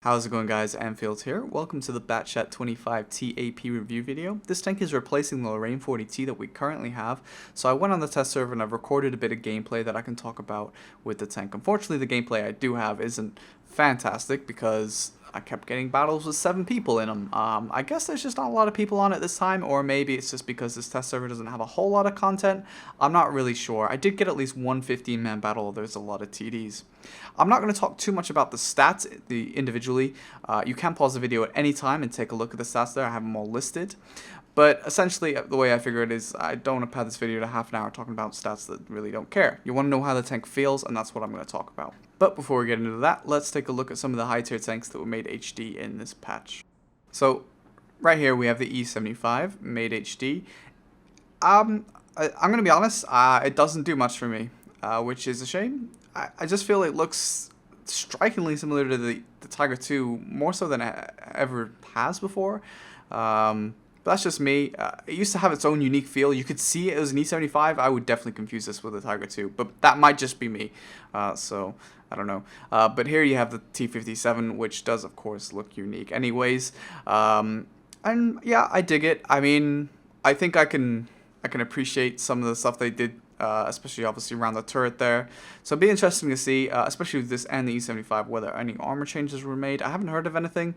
How's it going, guys? Anfield here. Welcome to the Batchat 25 TAP review video. This tank is replacing the Lorraine 40T that we currently have, so I went on the test server and I've recorded a bit of gameplay that I can talk about with the tank. Unfortunately, the gameplay I do have isn't fantastic because I kept getting battles with 7 people in them. I guess there's just not a lot of people on it this time, or maybe it's just because this test server doesn't have a whole lot of content. I'm not really sure. I did get at least one 15-man battle. There's a lot of TDs. I'm not going to talk too much about the stats individually. You can pause the video at any time and take a look at the stats there. I have them all listed. But essentially, the way I figure it is, I don't want to pad this video to half an hour talking about stats that really don't care. You want to know how the tank feels, and that's what I'm going to talk about. But before we get into that, let's take a look at some of the high tier tanks that were made HD in this patch. So, right here we have the E75 made HD. I'm going to be honest, it doesn't do much for me, which is a shame. I just feel it looks strikingly similar to the Tiger 2, more so than it ever has before. But that's just me. It used to have its own unique feel. You could see it was an E75. I would definitely confuse this with a Tiger 2, but that might just be me. So, I don't know. But here you have the T57, which does, of course, look unique anyways. And yeah, I dig it. I mean, I think I can appreciate some of the stuff they did, especially obviously around the turret there. So it'd be interesting to see, especially with this and the E75, whether any armor changes were made. I haven't heard of anything,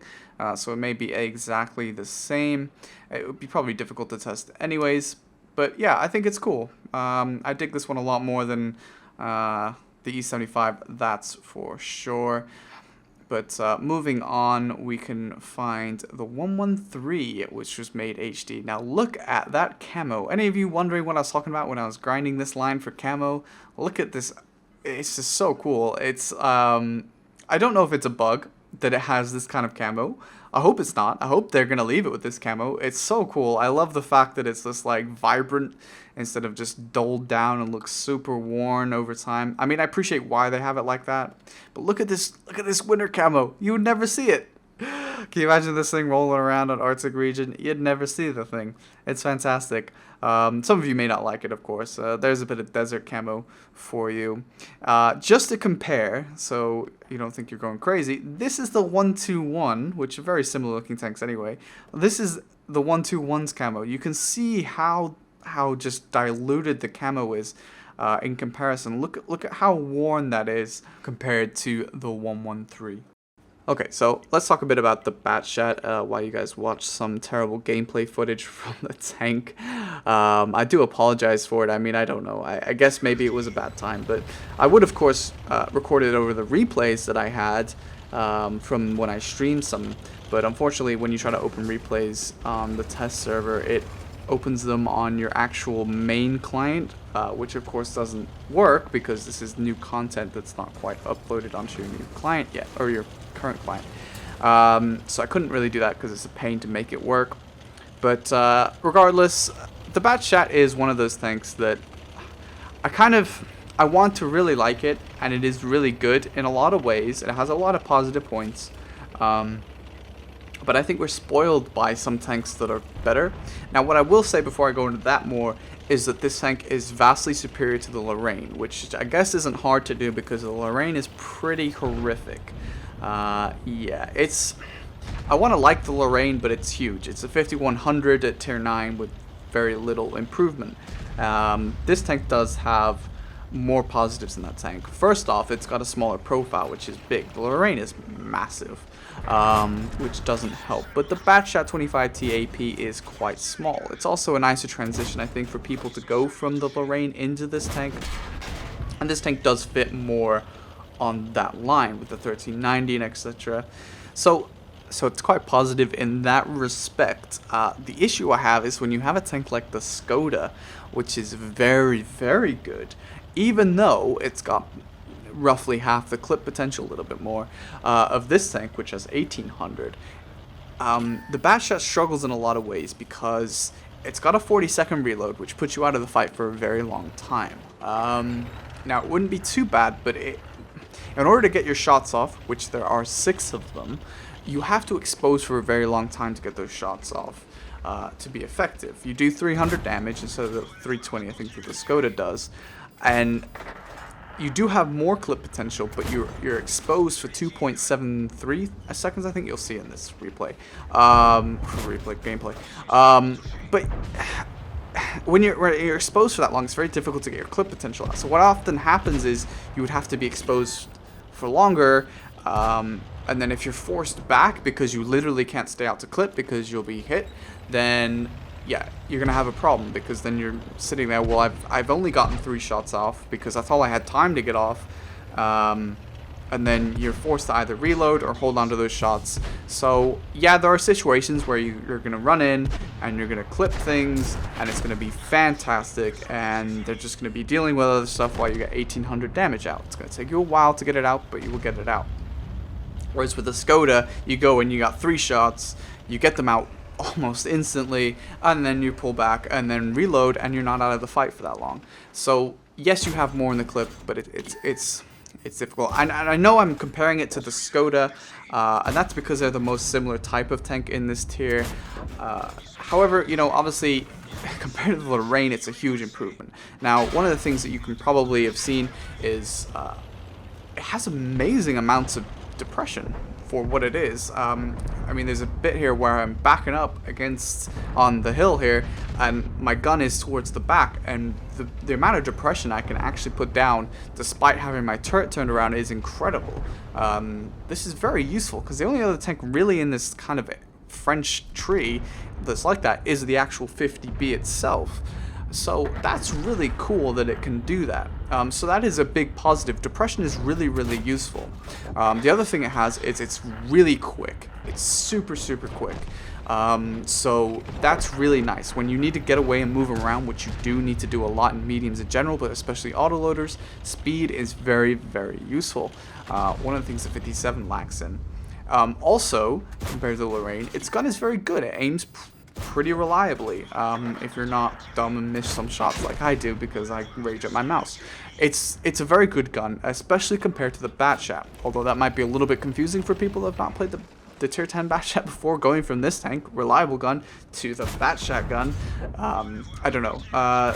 so it may be exactly the same. It would be probably difficult to test anyways, but yeah, I think it's cool. I dig this one a lot more than the E75, that's for sure. But moving on, we can find the 113, which was made HD. Now look at that camo. Any of you wondering what I was talking about when I was grinding this line for camo? Look at this. It's just so cool. It's I don't know if it's a bug that it has this kind of camo. I hope it's not. I hope they're gonna leave it with this camo. It's so cool. I love the fact that it's this like vibrant instead of just dulled down and looks super worn over time. I mean, I appreciate why they have it like that, but look at this winter camo. You would never see it. Can you imagine this thing rolling around on Arctic region? You'd never see the thing. It's fantastic. Some of you may not like it, of course. There's a bit of desert camo for you. Just to compare, so you don't think you're going crazy, this is the 121, which are very similar looking tanks anyway. This is the 121's camo. You can see how just diluted the camo is in comparison. Look at how worn that is compared to the 113. Okay, so let's talk a bit about the Batchat while you guys watch some terrible gameplay footage from the tank. I do apologize for it. I mean, I don't know. I guess maybe it was a bad time, but I would, of course, record it over the replays that I had from when I streamed some. But unfortunately, when you try to open replays on the test server, it opens them on your actual main client, which of course doesn't work because this is new content that's not quite uploaded onto your new client yet, or your current client. So I couldn't really do that because it's a pain to make it work. But regardless, the Batchat is one of those tanks that I want to really like it, and it is really good in a lot of ways. It has a lot of positive points. But I think we're spoiled by some tanks that are better. Now, what I will say before I go into that more is that this tank is vastly superior to the Lorraine, which I guess isn't hard to do because the Lorraine is pretty horrific. Yeah, I want to like the Lorraine, but it's huge. It's a 5100 at tier 9 with very little improvement. This tank does have more positives in that tank. First off, it's got a smaller profile, which is big. The Lorraine is massive, which doesn't help. But the Batchat 25 TAP is quite small. It's also a nicer transition, I think, for people to go from the Lorraine into this tank. And this tank does fit more on that line with the 1390 and etc. So it's quite positive in that respect. The issue I have is when you have a tank like the Skoda, which is very, very good, even though it's got roughly half the clip potential, a little bit more, of this tank, which has 1800. The Batchat struggles in a lot of ways because it's got a 40-second reload, which puts you out of the fight for a very long time. Now, it wouldn't be too bad, but in order to get your shots off, which there are 6 of them, you have to expose for a very long time to get those shots off to be effective. You do 300 damage instead of the 320, I think, that the Skoda does. And you do have more clip potential, but you're exposed for 2.73 seconds. I think you'll see in this replay, gameplay. But when you're exposed for that long, it's very difficult to get your clip potential out. So what often happens is you would have to be exposed for longer, and then if you're forced back because you literally can't stay out to clip because you'll be hit, then yeah, you're gonna have a problem, because then you're sitting there. Well, I've only gotten 3 shots off because that's all I had time to get off, and then you're forced to either reload or hold on to those shots. So yeah, there are situations where you're gonna run in and you're gonna clip things, and it's gonna be fantastic, and they're just gonna be dealing with other stuff while you get 1800 damage out. It's gonna take you a while to get it out, but you will get it out. Whereas with the Skoda, you go and you got 3 shots, you get them out almost instantly, and then you pull back and then reload, and you're not out of the fight for that long. So yes, you have more in the clip, but it's difficult. And I know I'm comparing it to the Skoda, and that's because they're the most similar type of tank in this tier. However, you know, obviously compared to the Lorraine, it's a huge improvement. Now, one of the things that you can probably have seen is it has amazing amounts of depression for what it is. I mean, there's a bit here where I'm backing up on the hill here, and my gun is towards the back, and the amount of depression I can actually put down despite having my turret turned around is incredible. This is very useful, because the only other tank really in this kind of French tree that's like that is the actual 50B itself. So that's really cool that it can do that. So that is a big positive. Depression is really, really useful. The other thing it has is it's really quick. It's super, super quick. So that's really nice. When you need to get away and move around, which you do need to do a lot in mediums in general, but especially autoloaders, speed is very, very useful. One of the things the 57 lacks in. Also, compared to the Lorraine, its gun is very good. It aims pretty reliably, if you're not dumb and miss some shots like I do because I rage at my mouse. It's a very good gun, especially compared to the Batchat, although that might be a little bit confusing for people who have not played the tier 10 Batchat before, going from this tank, reliable gun, to the Batchat gun. I don't know,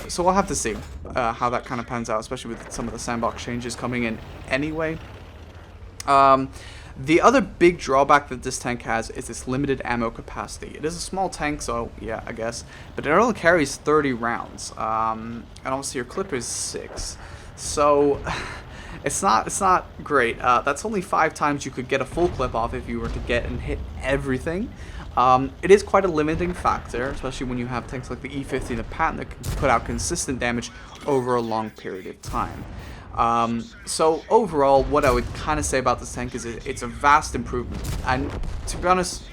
so we'll have to see how that kind of pans out, especially with some of the sandbox changes coming in anyway. The other big drawback that this tank has is its limited ammo capacity. It is a small tank, so yeah, I guess, but it only carries 30 rounds, and obviously your clip is 6, so it's not great. That's only 5 times you could get a full clip off if you were to get and hit everything. It is quite a limiting factor, especially when you have tanks like the E50 and the Patton that can put out consistent damage over a long period of time. So overall, what I would kind of say about this tank is it's a vast improvement, and to be honest,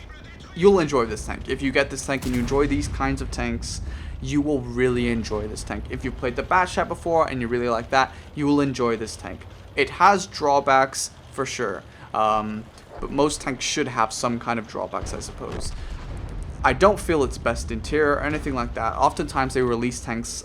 you'll enjoy this tank. If you get this tank and you enjoy these kinds of tanks, you will really enjoy this tank. If you've played the Batchat before and you really like that, you will enjoy this tank. It has drawbacks for sure, but most tanks should have some kind of drawbacks, I suppose. I don't feel it's best in tier or anything like that. Oftentimes they release tanks,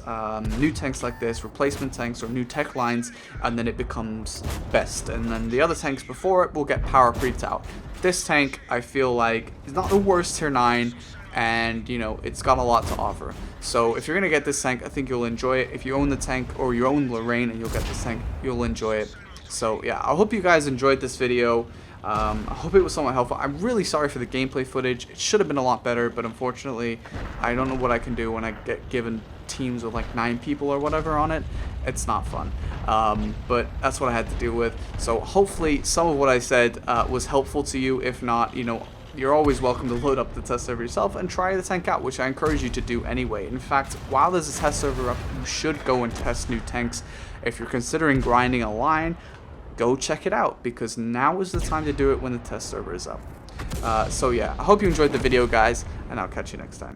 new tanks like this, replacement tanks or new tech lines, and then it becomes best. And then the other tanks before it will get power creeped out. This tank, I feel like, is not the worst tier 9, and you know, it's got a lot to offer. So if you're gonna get this tank, I think you'll enjoy it. If you own the tank or you own Lorraine and you'll get this tank, you'll enjoy it. So yeah, I hope you guys enjoyed this video. I hope it was somewhat helpful. I'm really sorry for the gameplay footage. It should have been a lot better, but unfortunately, I don't know what I can do when I get given teams with like 9 people or whatever on it. It's not fun. But that's what I had to deal with. So hopefully some of what I said was helpful to you. If not, you know, you're always welcome to load up the test server yourself and try the tank out, which I encourage you to do anyway. In fact, while there's a test server up, you should go and test new tanks. If you're considering grinding a line, go check it out, because now is the time to do it when the test server is up. So yeah, I hope you enjoyed the video, guys, and I'll catch you next time.